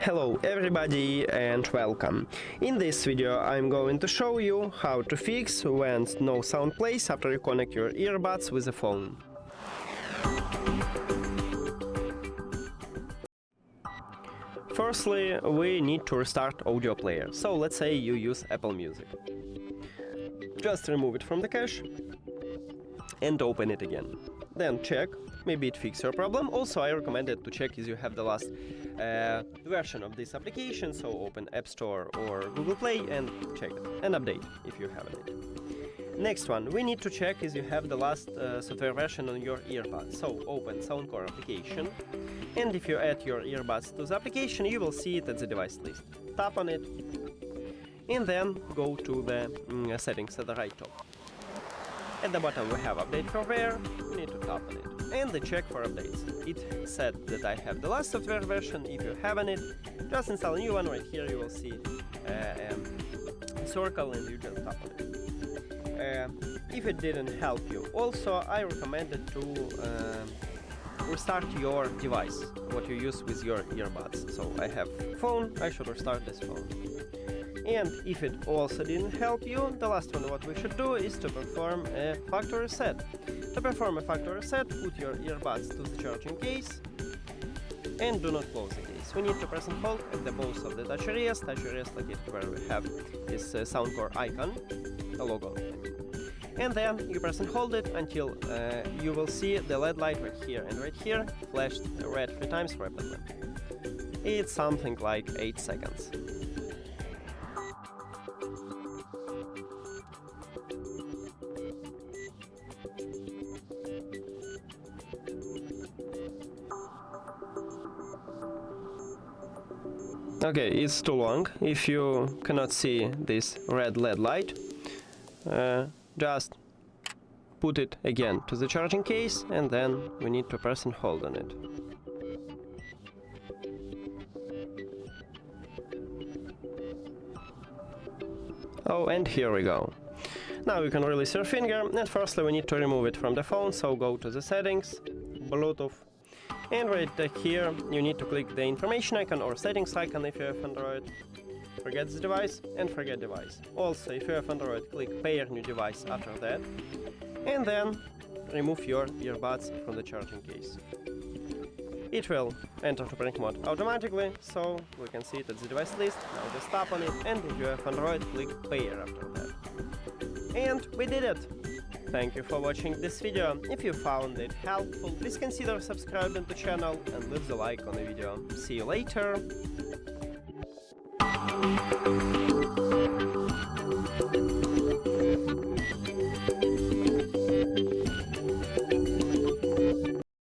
Hello everybody and welcome. In this video I'm going to show you how to fix when no sound plays after you connect your earbuds with a phone. Firstly, we need to restart audio player. So let's say you use Apple Music. Just remove it from the cache and open it again. Then check, maybe it fixes your problem. Also, I recommend it to check if you have the last version of this application. So open App Store or Google Play and check it and update if you haven't it. Next one, we need to check if you have the last software version on your earbuds. So open SOUNDCORE application, and if you add your earbuds to the application, you will see it at the device list. Tap on it, and then go to the settings at the right top. At the bottom we have update firmware, we need to tap on it. And the check for updates. It said that I have the last software version. If you haven't it, just install a new one. Right here you will see a circle and you just tap on it. If it didn't help you, also I recommend it to restart your device, what you use with your earbuds. So I have phone, I should restart this phone. And if it also didn't help you, the last one what we should do is to perform a factory reset. To perform a factory reset, put your earbuds to the charging case and do not close the case. We need to press and hold at the both of the touch arrest located where we have this SOUNDCORE icon, the logo. And then you press and hold it until you will see the LED light right here flashed red 3 times rapidly. It's something like 8 seconds. Okay, it's too long. If you cannot see this red LED light, just put it again to the charging case, and then we need to press and hold on it. Oh, and here we go. Now you can release your finger, and firstly we need to remove it from the phone, so go to the settings, Bluetooth, and right here you need to click the information icon or settings icon if you have Android. Forget the device and forget device. Also, if you have Android, click pair new device after that, and then remove your earbuds from the charging case. It will enter to prank mode automatically, so we can see it at the device list. Now just tap on it, and if you have Android, click pair after that. And we did it! Thank you for watching this video. If you found it helpful, please consider subscribing to the channel and leave the like on the video. See you later!